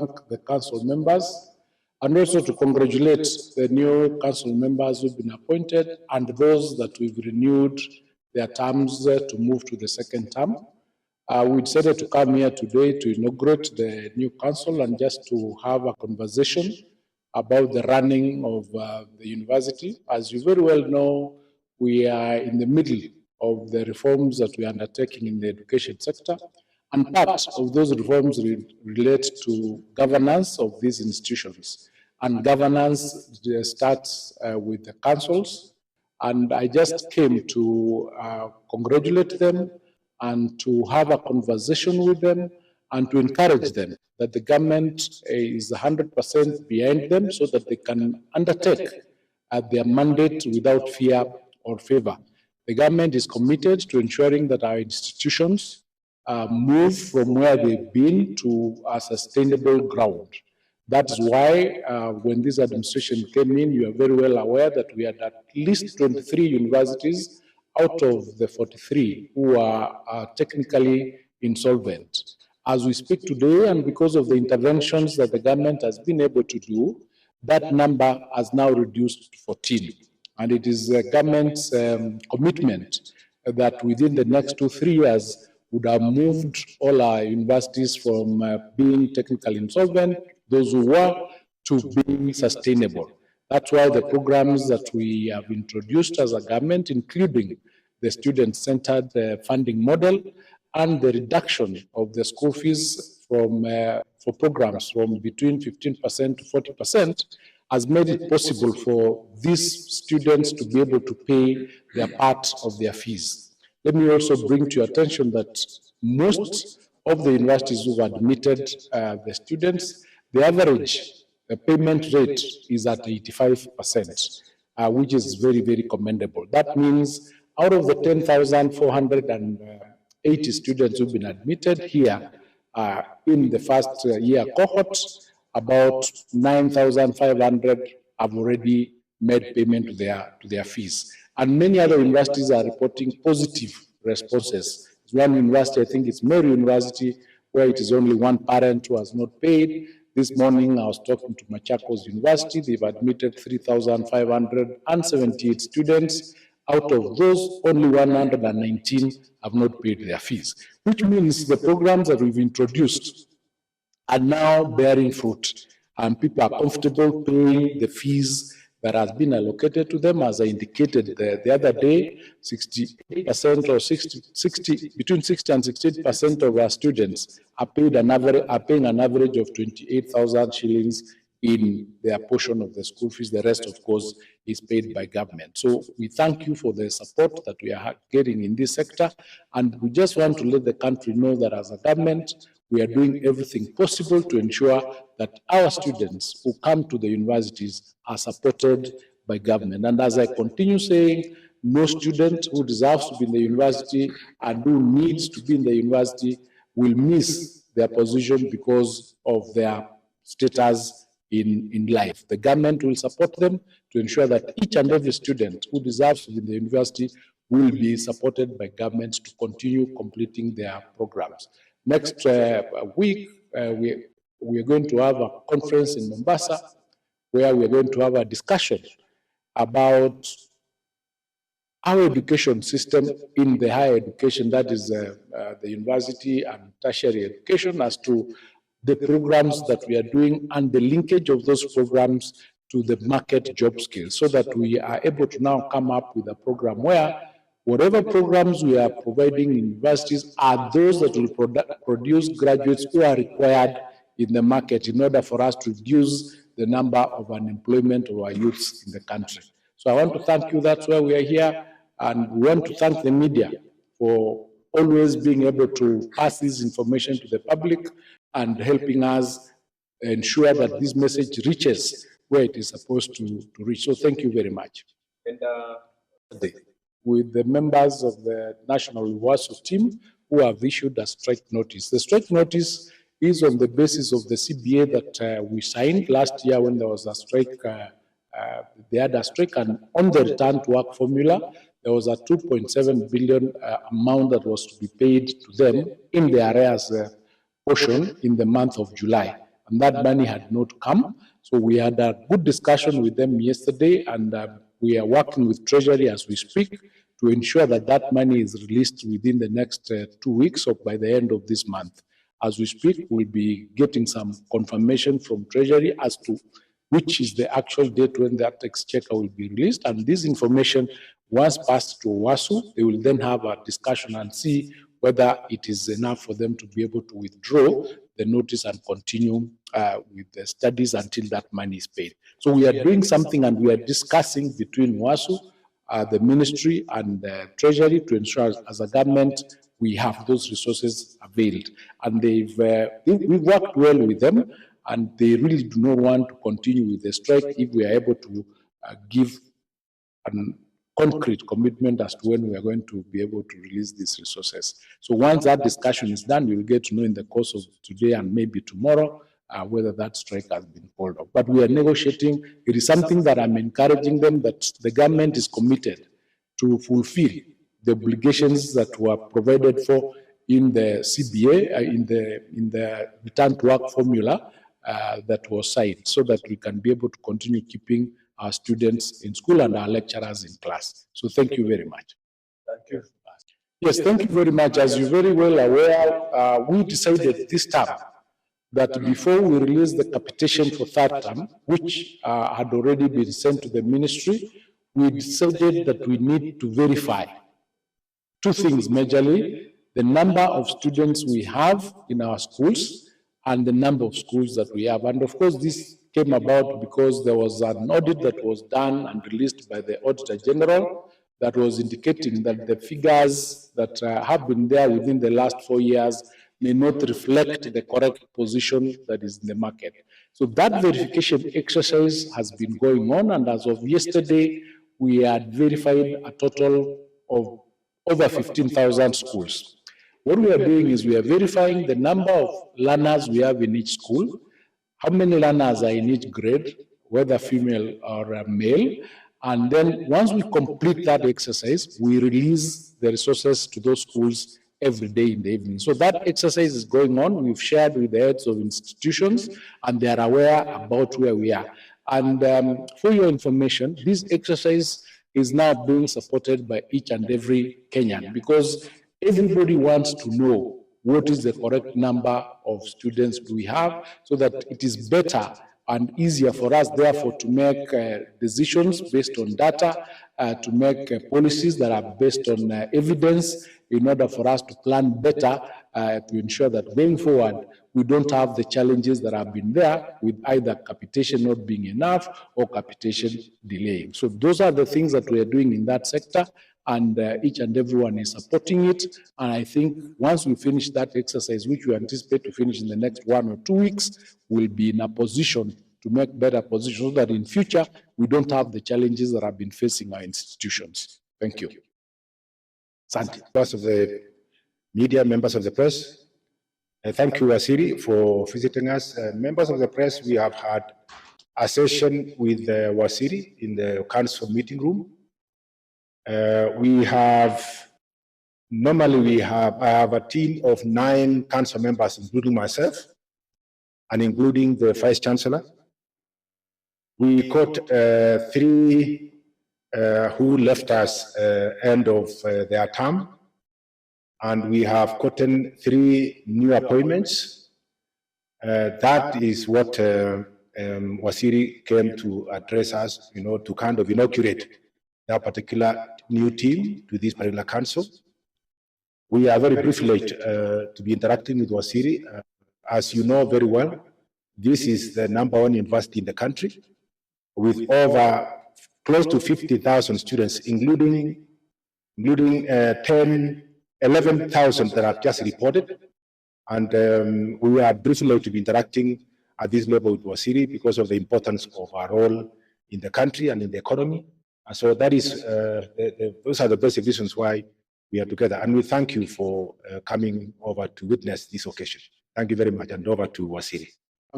thank the council members and also to congratulate the new council members who've been appointed and those that we've renewed their terms to move to the second term. We decided to come here today to inaugurate the new council and just to have a conversation about the running of the university. As you very well know, we are in the middle of the reforms that we are undertaking in the education sector, and part of those reforms relate to governance of these institutions. And governance starts with the councils, and I just came to congratulate them and to have a conversation with them and to encourage them that the government is 100% behind them so that they can undertake their mandate without fear or favor. The government is committed to ensuring that our institutions move from where they've been to a sustainable ground. That's why when this administration came in, you are very well aware that we had at least 23 universities out of the 43 who are technically insolvent. As we speak today, and because of the interventions that the government has been able to do, that number has now reduced to 14. And it is the government's commitment that within the next 2-3 years would have moved all our universities from being technically insolvent, those who were, to being sustainable. That's why the programs that we have introduced as a government, including the student-centered funding model and the reduction of the school fees for programs from between 15% to 40%, has made it possible for these students to be able to pay their part of their fees. Let me also bring to your attention that most of the universities who have admitted the students, the average payment rate is at 85%, which is very, very commendable. That means out of the 10,480 students who've been admitted here in the first year cohort, about 9,500 have already made payment to their fees. And many other universities are reporting positive responses. There's one university, I think it's Mary University, where it is only one parent who has not paid. This morning I was talking to Machakos University. They've admitted 3,578 students. Out of those, only 119 have not paid their fees, which means the programs that we've introduced are now bearing fruit, and people are comfortable paying the fees that has been allocated to them. As I indicated the other day, 68% or 60, between 60 and 68% of our students are paying an average of 28,000 shillings in their portion of the school fees. The rest, of course, is paid by government. So we thank you for the support that we are getting in this sector, and we just want to let the country know that as a government, we are doing everything possible to ensure that our students who come to the universities are supported by government. And as I continue saying, no student who deserves to be in the university and who needs to be in the university will miss their position because of their status in life. The government will support them to ensure that each and every student who deserves to be in the university will be supported by government to continue completing their programs. Next week, we are going to have a conference in Mombasa where we are going to have a discussion about our education system in the higher education, that is the university and tertiary education, as to the programs that we are doing and the linkage of those programs to the market job skills, so that we are able to now come up with a program where whatever programs we are providing in universities are those that will produce graduates who are required in the market in order for us to reduce the number of unemployment of our youths in the country. So I want to thank you. That's why we are here. And we want to thank the media for always being able to pass this information to the public and helping us ensure that this message reaches where it is supposed to reach. So thank you very much. And with the members of the National Reversal team who have issued a strike notice. The strike notice is on the basis of the CBA that we signed last year when there was a strike. They had a strike, and on the return to work formula, there was a 2.7 billion amount that was to be paid to them in the arrears portion in the month of July. and that money had not come. So we had a good discussion with them yesterday, and we are working with Treasury as we speak to ensure that that money is released within the next 2 weeks or by the end of this month. As we speak, we'll be getting some confirmation from Treasury as to which is the actual date when that exchequer will be released. And this information, once passed to WASU, they will then have a discussion and see whether it is enough for them to be able to withdraw the notice and continue with the studies until that money is paid. So we are doing something, and we are discussing between WASU, the ministry, and the Treasury to ensure as a government we have those resources availed. And we've worked well with them, and they really do not want to continue with the strike if we are able to give a concrete commitment as to when we are going to be able to release these resources. So once that discussion is done, we will get to know in the course of today and maybe tomorrow whether that strike has been called off. But we are negotiating. It is something that I'm encouraging them, that the government is committed to fulfill the obligations that were provided for in the CBA, in the return to work formula that was signed, so that we can be able to continue keeping our students in school and our lecturers in class. So thank you very much. Thank you. Yes, thank you very much. As you're very well aware, we decided this term that before we release the capitation for third term, which had already been sent to the ministry, we decided that we need to verify two things majorly: the number of students we have in our schools and the number of schools that we have. And of course, this came about because there was an audit that was done and released by the Auditor General that was indicating that the figures that have been there within the last 4 years may not reflect the correct position that is in the market. So that verification exercise has been going on, and as of yesterday, we had verified a total of over 15,000 schools. What we are doing is we are verifying the number of learners we have in each school, how many learners are in each grade, whether female or male, and then once we complete that exercise, we release the resources to those schools every day in the evening. So that exercise is going on. We've shared with the heads of institutions, and they are aware about where we are. And for your information, this exercise is now being supported by each and every Kenyan, because everybody wants to know what is the correct number of students we have, so that it is better and easier for us, therefore, to make decisions based on data, to make policies that are based on evidence, in order for us to plan better to ensure that going forward, we don't have the challenges that have been there with either capitation not being enough or capitation delaying. So those are the things that we are doing in that sector, and each and everyone is supporting it. And I think once we finish that exercise, which we anticipate to finish in the next 1 or 2 weeks, we'll be in a position to make better positions so that in future we don't have the challenges that have been facing our institutions. Thank you. Santi. Members of the media, members of the press, thank you, Wasiri, for visiting us. Members of the press, we have had a session with Wasiri in the council meeting room. I have a team of 9 council members, including myself, and including the Vice Chancellor. We caught 3 who left us end of their term, and we have gotten 3 new appointments. That is what Wasiri came to address us, to kind of inaugurate that particular new team to this particular council. We are very privileged to be interacting with Wasiri. As you know very well, this is the #1 university in the country, with over close to 50,000 students, including 11,000 that have just reported. And we are privileged to be interacting at this level with Wasiri because of the importance of our role in the country and in the economy. And so that is, those are the basic reasons why we are together. And we thank you for coming over to witness this occasion. Thank you very much, and over to Wasiri.